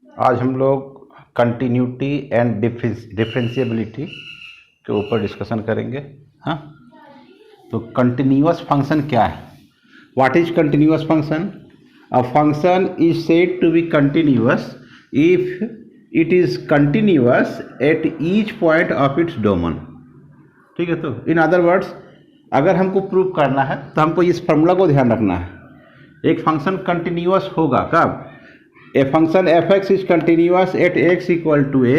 आज हम लोग कंटिन्यूटी एंड डिफरेंशिएबिलिटी के ऊपर डिस्कशन करेंगे। हाँ, तो कंटिन्यूअस फंक्शन क्या है? What is continuous function? A function is said to be continuous if it is continuous at each point of its domain. ठीक है, तो इन अदर वर्ड्स अगर हमको प्रूव करना है तो हमको इस फॉर्मूला को ध्यान रखना है। एक फंक्शन कंटिन्यूअस होगा कब? A function f(x) is continuous at x equal to a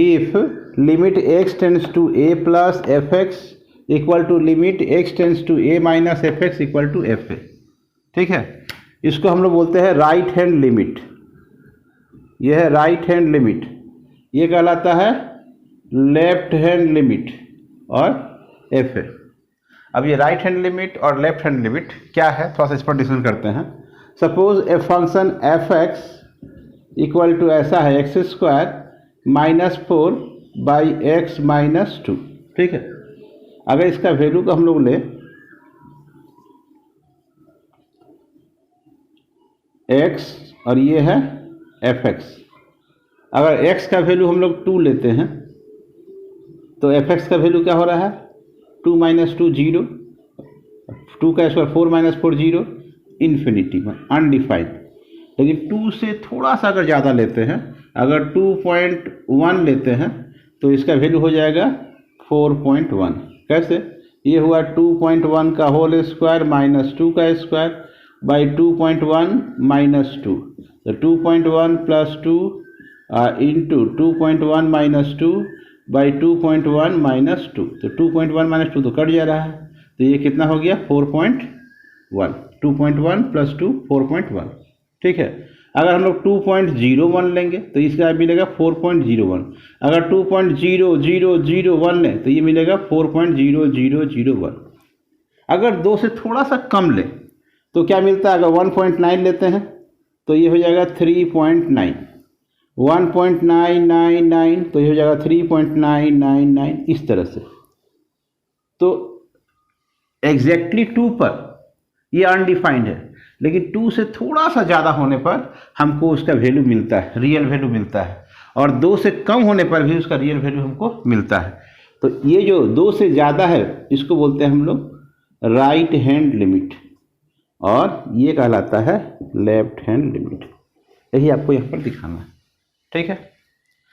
if limit x tends to a plus f(x) equal to limit x tends to a minus f(x) equal to f(a). ठीक है, इसको हम लोग बोलते हैं right hand limit. यह है right hand limit, ये कहलाता है लेफ्ट हैंड लिमिट और f(a). अब ये राइट हैंड लिमिट और लेफ्ट हैंड लिमिट क्या है, थोड़ा सा इस पर डिस्कशन करते हैं। Suppose a function f(x) equal to ऐसा है x square minus 4 by x minus 2। ठीक है, अगर इसका वैल्यू को हम लोग लें x और ये है f(x), अगर x का वैल्यू हम लोग 2 लेते हैं तो f(x) का वैल्यू क्या हो रहा है? 2 माइनस 2 0, 2 का स्क्वायर 4 माइनस 4 0, इन्फिनिटी में अनडिफाइंड। लेकिन 2 से थोड़ा सा अगर ज़्यादा लेते हैं, अगर 2.1 लेते हैं तो इसका वैल्यू हो जाएगा 4.1। कैसे? ये हुआ 2.1 का होल स्क्वायर माइनस 2 का स्क्वायर बाई 2.1 माइनस 2, तो 2.1 plus 2 into 2.1 minus 2 by 2.1 minus 2, तो 2.1 माइनस 2 तो कट जा रहा है, तो ये कितना हो गया? 4.1। 2.1 प्लस 2 4.1। ठीक है, अगर हम लोग 2.01 लेंगे तो इसका मिलेगा 4.01। अगर 2.0001 लें तो ये मिलेगा 4.0001। अगर 2 से थोड़ा सा कम लें तो क्या मिलता है? अगर 1.9 लेते हैं तो ये हो जाएगा 3.9, 1.999 तो ये हो जाएगा 3.999, इस तरह से। तो एग्जैक्टली 2 पर ये अनडिफाइंड है, लेकिन 2 से थोड़ा सा ज़्यादा होने पर हमको उसका वैल्यू मिलता है, रियल वैल्यू मिलता है, और 2 से कम होने पर भी उसका रियल वैल्यू हमको मिलता है। तो ये जो 2 से ज़्यादा है इसको बोलते हैं हम लोग राइट हैंड लिमिट, और ये कहलाता है लेफ्ट हैंड लिमिट। यही आपको यहाँ पर दिखाना है। ठीक है,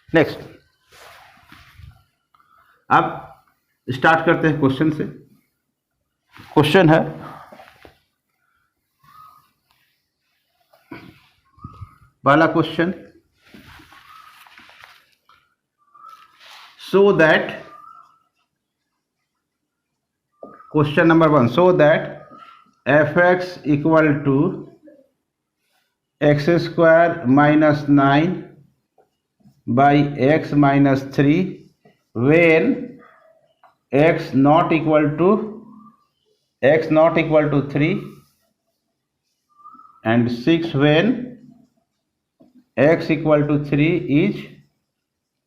नेक्स्ट अब स्टार्ट करते हैं क्वेश्चन से। क्वेश्चन है पहला question, so that, question number 1, so that f(x) equal to x square minus 9 by x minus 3 when x not equal to 3 and 6 when x equal to 3 is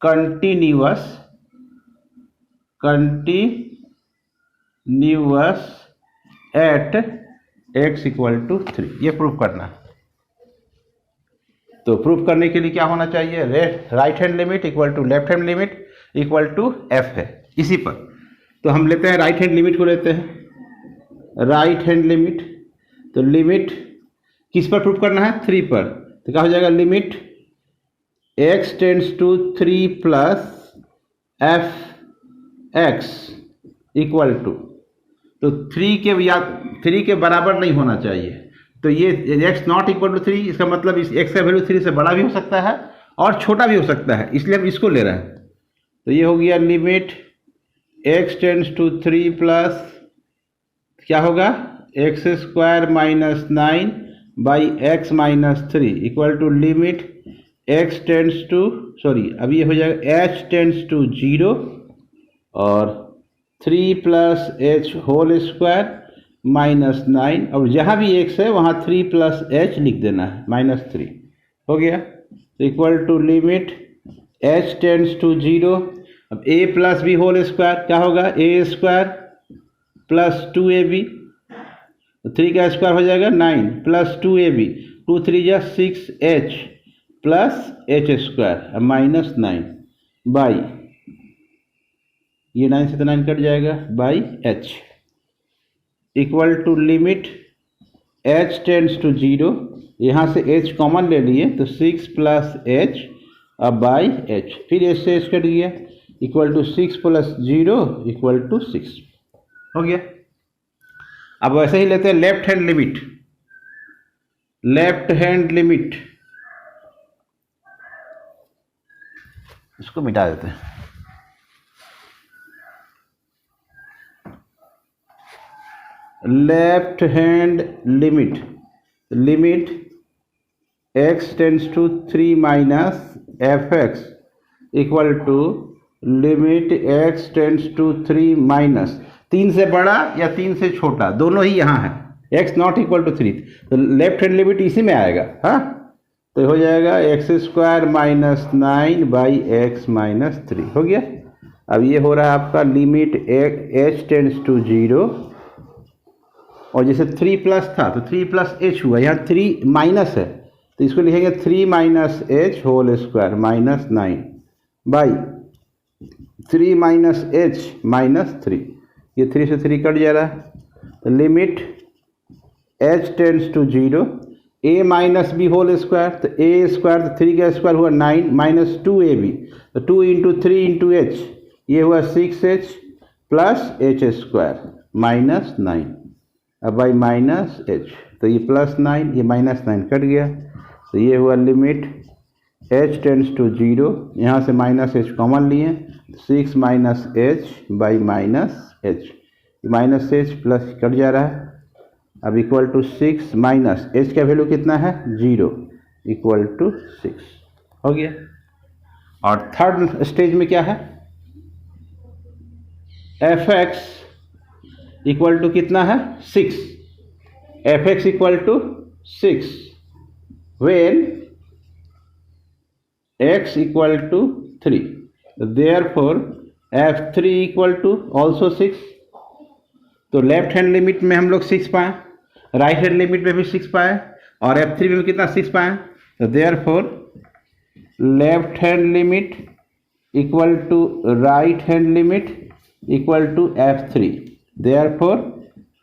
continuous at x equal to 3। ये proof करना है। तो proof करने के लिए क्या होना चाहिए? Right hand limit equal to left hand limit equal to f है इसी पर। तो हम लेते हैं राइट हैंड लिमिट को, लेते हैं राइट हैंड लिमिट। तो लिमिट किस पर प्रूफ करना है? 3 पर। तो क्या हो जाएगा? Limit x tends to 3 plus f(x) equal to, तो 3 के बराबर नहीं होना चाहिए। तो ये x नॉट इक्वल टू 3, इसका मतलब इस x का वैल्यू 3 से बड़ा भी हो सकता है और छोटा भी हो सकता है, इसलिए हम इसको ले रहे हैं। तो ये हो गया limit x tends to 3 plus क्या होगा? X square minus 9 by x minus 3 equal to limit x tends to, sorry अब ये हो जाएगा h टेंड्स टू 0 और 3 plus h whole square minus 9, और जहाँ भी x है वहाँ 3 प्लस h लिख देना है, माइनस 3 हो गया। तो equal to limit h tends to 0, अब a plus b whole square क्या होगा? a स्क्वायर प्लस 2ab, 3 का स्क्वायर हो जाएगा 9 प्लस 2ab, 2 3 जा 6h plus h square minus 9 by, ये 9 से तो 9 कट जाएगा, by h equal to limit h tends to 0, यहाँ से एच कॉमन ले लिए तो 6 प्लस एच अब बाई एच, फिर एच से एच कट गया, equal to 6 plus 0 equal to 6 हो गया। अब वैसे ही लेते हैं left hand limit, left hand limit इसको मिटा देते हैं। Left hand limit, limit x tends to 3 minus f x equal to limit x tends to 3 minus 3 से बड़ा या 3 से छोटा, दोनों ही यहाँ है, x नॉट इक्वल टू 3, तो लेफ्ट हैंड लिमिट इसी में आएगा। हाँ, तो हो जाएगा x square minus 9 by x minus 3 हो गया। अब ये हो रहा है आपका लिमिट h टेंड्स टू 0, और जैसे 3 प्लस था तो 3 प्लस एच हुआ, यहाँ 3 माइनस है तो इसको लिखेंगे 3 minus h whole square minus 9 by 3 minus h minus 3, ये 3 से 3 कट जा रहा है, तो limit h tends to 0 a minus b whole square, तो a स्क्वायर तो 3 का स्क्वायर हुआ 9 माइनस 2ab, तो 2 इंटू 3 इंटू एच, ये हुआ 6h plus h square minus 9 अब बाई माइनस एच, तो ये प्लस 9 ये माइनस 9 कट गया, तो ये हुआ लिमिट h टेंड्स टू 0, यहाँ से माइनस एच कॉमन लिए 6 minus H by minus h, minus H plus cut जा रहा है, अब इक्वल टू 6 माइनस एच का वैल्यू कितना है 0 इक्वल टू 6 हो गया। और थर्ड स्टेज में क्या है, एफ एक्स इक्वल टू कितना है 6, f x equal to 6 when x equal to 3, therefore f3 equal to also 6, तो लेफ्ट हैंड लिमिट में हम लोग 6 पाए, राइट हैंड लिमिट में भी 6 पाए, और f3 में भी कितना 6 पाए, तो therefore left hand limit equal to right hand limit equal to f3, therefore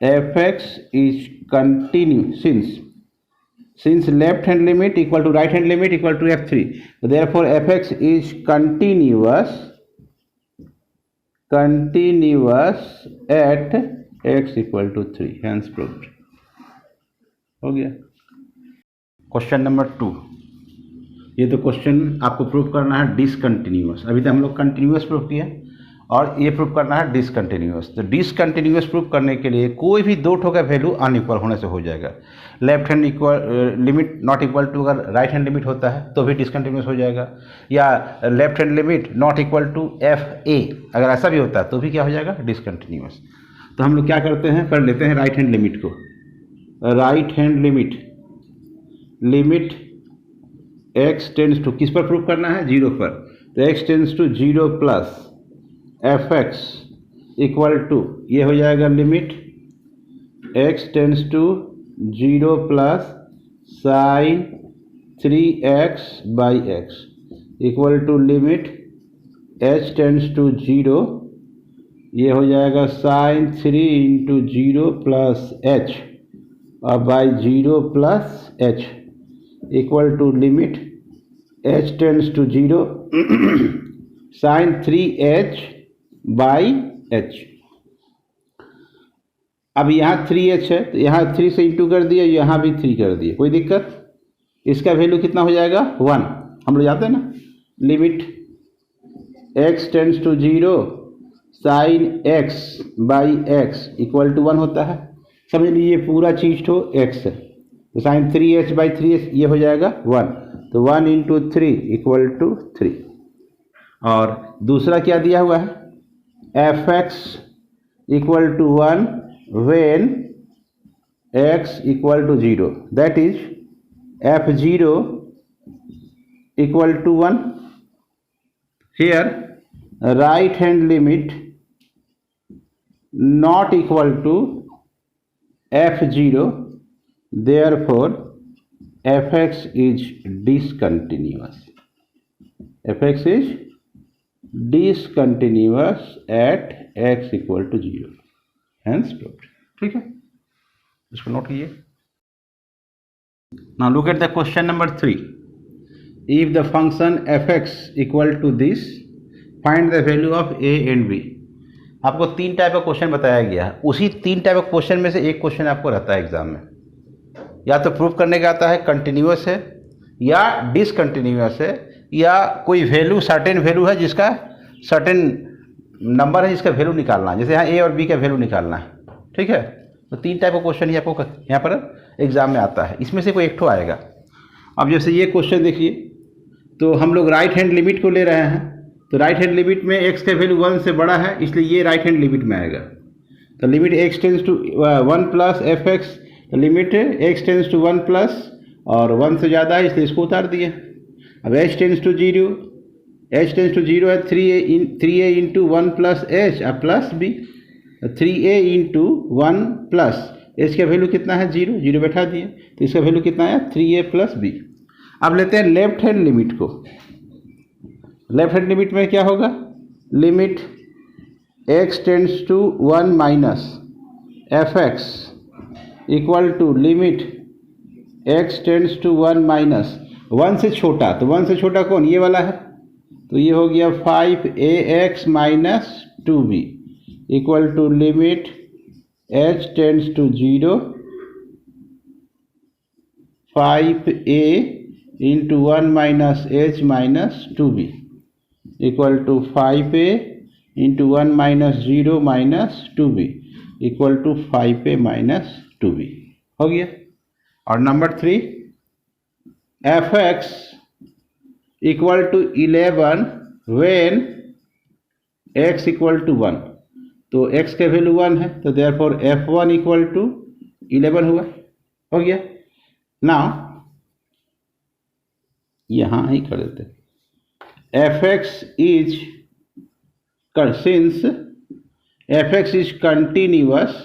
fx is continue since left hand limit equal to right hand limit equal to f3, therefore fx is continuous at x equal to 3, hence proved हो गया। Question number 2, ये तो question आपको prove करना है discontinuous, अभी तक हम लोग कंटिन्यूअस प्रूव किया और ये प्रूव करना है डिसकंटिन्यूअस। तो डिसकंटिन्यूअस प्रूव करने के लिए कोई भी दो ठो का वैल्यू अनइक्वल होने से हो जाएगा। Left hand equal limit not equal to अगर राइट हैंड लिमिट होता है तो भी डिसकंटिन्यूअस हो जाएगा, या left hand limit not equal to f a अगर ऐसा भी होता है तो भी क्या हो जाएगा डिसकंटिन्यूअस। तो हम लोग क्या करते हैं, कर लेते हैं राइट हैंड लिमिट को। Right hand limit x tends to किस पर प्रूव करना है 0 पर, तो x tends to 0 plus f x equal to ये हो जाएगा limit x tends to 0 plus sine 3x by x equal to limit h tends to 0, ये हो जाएगा साइन 3 इंटू 0 प्लस एच और by 0 plus h equal to limit h tends to 0 sine 3h by h. अब यहाँ 3h है तो यहाँ 3 से इंटू कर दिया, यहाँ भी 3 कर दिए, कोई दिक्कत। इसका वैल्यू कितना हो जाएगा 1, हम लोग जाते हैं ना, limit x tends to 0 sine x by x equal to 1 होता है। समझ लीजिए ये पूरा चीज तो x है, तो साइन 3h बाई 3h ये हो जाएगा 1, तो 1 इंटू 3 इक्वल टू 3। और दूसरा क्या दिया हुआ है, f x equal to 1 when x equal to 0, that is f0 equal to 1। Here right hand limit not equal to f0, therefore fx is discontinuous. fx is discontinuous at x equal to 0. Hence proved. ठीक है, इसको note कीजिए. Now look at the question number 3. If the function fx equal to this, find the value of a and b. आपको 3 type का question बताया गया है. उसी 3 टाइप का क्वेश्चन में से एक क्वेश्चन आपको रहता है एग्जाम में. या तो प्रूव करने का आता है कंटिन्यूअस है, या डिसकंटिन्यूअस है, या कोई वैल्यू सर्टेन वैल्यू है जिसका सर्टेन नंबर है जिसका वैल्यू निकालना है. जैसे यहाँ ए और बी का वैल्यू निकालना है. ठीक है, तो 3 टाइप का क्वेश्चन ही आपको यहाँ पर एग्जाम में आता है. इसमें से कोई एक ठो आएगा. अब जैसे ये क्वेश्चन देखिए, तो हम लोग राइट हैंड लिमिट को ले रहे हैं. तो राइट हैंड लिमिट में x का वैल्यू 1 से बड़ा है, इसलिए ये राइट हैंड लिमिट में आएगा. तो limit x tends to 1 plus fx, limit x tends to 1 plus और 1 से ज़्यादा है इसलिए इसको उतार दिए. अब h tends to 0, h tends to 0 है 3a इंटू 1 प्लस h और plus b. 3a into 1 plus h का वैल्यू कितना है 0, 0 बैठा दिए. तो इसका वैल्यू कितना है 3a प्लस b. अब लेते हैं लेफ्ट हैंड लिमिट को. लेफ्ट हैंड लिमिट में क्या होगा, limit x tends to 1 minus fx equal to limit x tends to 1 minus 1 से छोटा. तो 1 से छोटा कौन, ये वाला है. तो ये हो गया 5ax minus 2b equal to limit h tends to 0 5a into 1 minus h minus 2b equal to 5a into 1 minus 0 minus 2b equal to 5a minus 2b हो गया. और number 3, fx equal to 11 when x equal to 1. तो x का value 1 है, तो therefore f1 equal to 11 हुआ. हो गया. नाउ यहाँ ही कर देते. fx is, since fx is continuous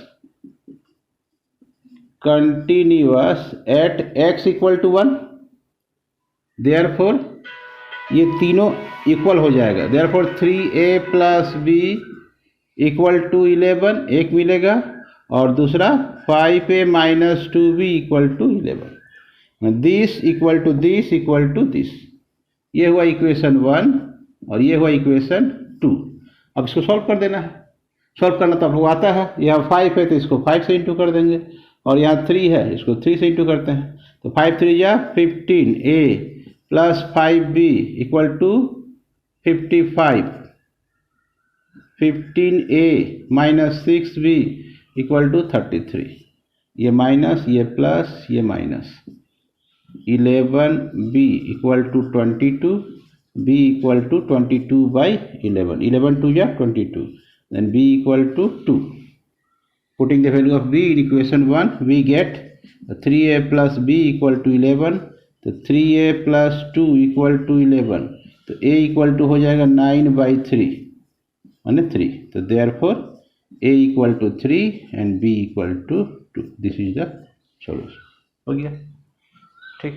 at x equal to 1, therefore ये तीनों इक्वल हो जाएगा. therefore 3a plus b equal to 11 एक मिलेगा, और दूसरा 5a minus 2b equal to 11. This equal to this equal to this. ये हुआ इक्वेशन 1 और ये हुआ इक्वेशन 2. अब इसको सॉल्व कर देना है. सॉल्व करना तो आप लोग आता है. यहाँ 5 है तो इसको 5 से इंटू कर देंगे, और यहाँ 3 है इसको 3 से इंटू करते हैं. तो 5 3 या 15a plus 5b equal to 55. 15a minus 6b equal to 33. ये माइनस, ये प्लस, ये minus. 11b equal to 22, b equal to 22 by 11. 11 2 या 22. Then b equal to 2. Putting the value of b in equation 1, we get 3a plus b equal to 11. तो 3a plus 2 equal to 11. तो a equal to हो जाएगा 9 by 3 माने 3. तो therefore a equal to 3 and b equal to 2. This is the solution. हो गया. ठीक.